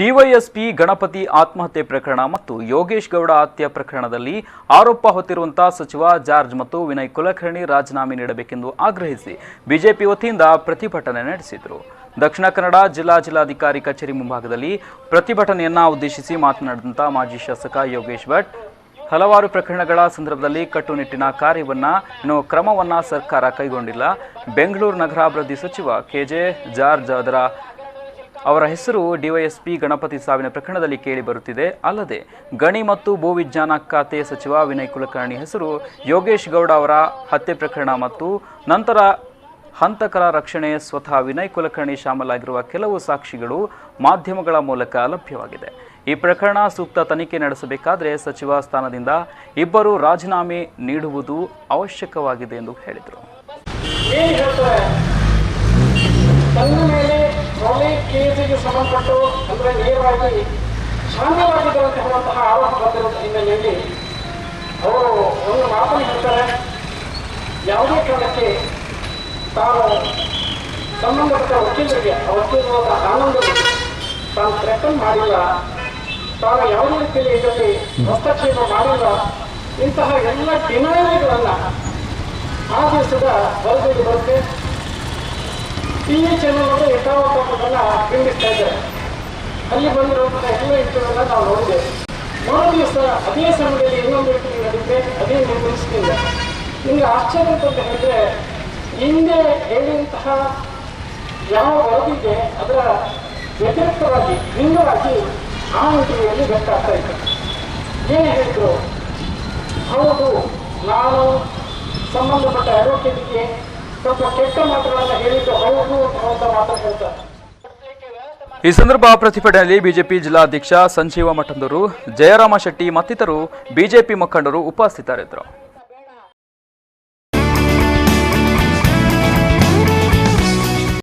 DYSP Ganapati ಆತ್ಮಹತ್ಯೆ ಪ್ರಕರಣ ಮತ್ತು ಯೋಗೇಶ್ ಗೌಡ ಹತ್ಯೆ ಪ್ರಕರಣದಲ್ಲಿ ಆರೋಪ ಹೊತ್ತಿರುವಂತಹ ಸಚಿವ ಜಾರ್ಜ್ ಮತ್ತು ವಿನಯ್ ಕುಲಕರ್ಣಿ ರಾಜೀನಾಮೆ ನೀಡಬೇಕೆಂದು ಆಗ್ರಹಿಸಿ ಬಿಜೆಪಿ ವತಿಯಿಂದ ಪ್ರತಿಭಟನೆ ನಡೆಸಿದರು. ದಕ್ಷಿಣ ಕನ್ನಡ ಜಿಲ್ಲಾಧಿಕಾರಿ ಕಚೇರಿ ಮುಂಭಾಗದಲ್ಲಿ ಪ್ರತಿಭಟನೆಯನ್ನ ಉದ್ದೇಶಿಸಿ ಮಾತನಾಡಿದಂಥ ಮಾಜಿ ಶಾಸಕ ಯೋಗೇಶ್ ಭಟ್, ಹಲವಾರು ಪ್ರಕರಣಗಳ ಸಂದರ್ಭದಲ್ಲಿ ಕಟ್ಟುನಿಟ್ಟಿನ ಕ್ರಮವನ್ನ ಸರ್ಕಾರ ಕೈಗೊಂಡಿಲ್ಲ. ಬೆಂಗಳೂರು ನಗರಾಭಿವೃದ್ಧಿ ಸಚಿವ ಕೆಜೆ ಜಾರ್ಜ್ ಅವರ ಹೆಸರು ಡಿವೈಎಸ್ಪಿ ಗಣಪತಿ ಸಾವಿನ ಪ್ರಕರಣದಲ್ಲಿ ಕೇಳಿ ಬರುತ್ತಿದೆ. ಅಲ್ಲದೆ ಗಣಿ ಮತ್ತು ಭೂವಿಜ್ಞಾನ ಖಾತೆ ಸಚಿವ ವಿನಯ್ ಕುಲಕರ್ಣಿ ಹೆಸರು ಯೋಗೇಶ್ ಗೌಡ ಅವರ ಹತ್ಯೆ ಪ್ರಕರಣ ಮತ್ತು ನಂತರ ಹಂತಕರ ರಕ್ಷಣೆ ಸ್ವತಃ ವಿನಯ್ ಕುಲಕರ್ಣಿ ಶಾಮಲಾಗಿರುವ ಕೆಲವು ಸಾಕ್ಷಿಗಳು ಮಾಧ್ಯಮಗಳ ಮೂಲಕ ಲಭ್ಯವಾಗಿದೆ. ಈ ಪ್ರಕರಣ ಸೂಕ್ತ ತನಿಖೆ ನಡೆಸಬೇಕಾದರೆ ಸಚಿವ ಸ್ಥಾನದಿಂದ ಇಬ್ಬರು ರಾಜೀನಾಮೆ ನೀಡುವುದು ಅವಶ್ಯಕವಾಗಿದೆ ಎಂದು ಹೇಳಿದರು. ಕೇಸಿಗೆ ಸಂಬಂಧಪಟ್ಟು ಅಂದರೆ ನೇರವಾಗಿ ಶಾಂತವಾಗಿದ್ದಂತಹ ಆರೋಪ ಬಂದಿರುವ ಹಿನ್ನೆಲೆಯಲ್ಲಿ ಅವರು ಒಂದು ಮಾತನ್ನು ಹೇಳ್ತಾರೆ, ಯಾವುದೇ ಕಾರಣಕ್ಕೆ ತಾನು ಸಂಬಂಧಪಟ್ಟ ವಕೀಲರಿಗೆ ವಕೀಲರಾದ ಆನಂದರಿಗೆ ತಾನು ಥ್ರೆಟನ್ ಮಾಡಿಲ್ಲ, ತಾನು ಯಾವುದೇ ರೀತಿಯಲ್ಲಿ ಇದರಲ್ಲಿ ಹಸ್ತಕ್ಷೇಪ ಮಾಡಿಲ್ಲ, ಇಂತಹ ಎಲ್ಲ ಡಿನೈಗಳನ್ನು ಆ ದಿವಸದ ವರದಿಯಲ್ಲಿ ಬರುತ್ತೆ. ಟಿವಿ ಚಾನಲ್ ಯಥಾವತ್ತನ್ನು ಬಿಂಬಿಸ್ತಾ ಇದ್ದಾರೆ. ಅಲ್ಲಿ ಬಂದಿರುವಂತಹ ಎಲ್ಲ ಇಂಟರ್ವ್ಯೂನ ನಾವು ನೋಡಿದ್ದೇವೆ. ಮರು ದಿವಸ ಅದೇ ಸಮಯದಲ್ಲಿ ಇನ್ನೊಂದು ಇಂಟರ್ವ್ಯೂ ನಡೆದಿದೆ, ಅದೇ ನಿರ್ಮಿಸ್ತಿದೆ. ನಿಮಗೆ ಆಶ್ಚರ್ಯ ಅಂತ ಹೇಳಿದ್ರೆ, ಹಿಂದೆ ಹೇಳಿದಂತಹ ಯಾವ ವರದಿಗೆ ಅದರ ವ್ಯತಿರಿಕ್ತವಾಗಿ ಭಿನ್ನವಾಗಿ ಆ ಇಂಟರ್ವ್ಯೂಯಲ್ಲಿ ಗೊತ್ತಾಗ್ತಾ ಇತ್ತು. ಏನು ಹೇಳಿದ್ರು? ಹೌದು, ನಾನು ಸಂಬಂಧಪಟ್ಟ ಅಡ್ವೊಕೇಟ್ಗೆ ಸ್ವಲ್ಪ ಕೆಟ್ಟ ಮಾತುಗಳನ್ನು ಹೇಳಿದ್ದು ಹೌದು ಅಂತ ಮಾತಾಡ್ತಾರೆ. ಈ ಸಂದರ್ಭ ಪ್ರತಿಭಟನೆಯಲ್ಲಿ ಬಿಜೆಪಿ ಜಿಲ್ಲಾಧ್ಯಕ್ಷ ಸಂಜೀವ ಮಠಂದೂರು, ಜಯರಾಮ ಶೆಟ್ಟಿ ಮತ್ತಿತರರು ಬಿಜೆಪಿ ಮುಖಂಡರು ಉಪಸ್ಥಿತರಿದ್ದರು.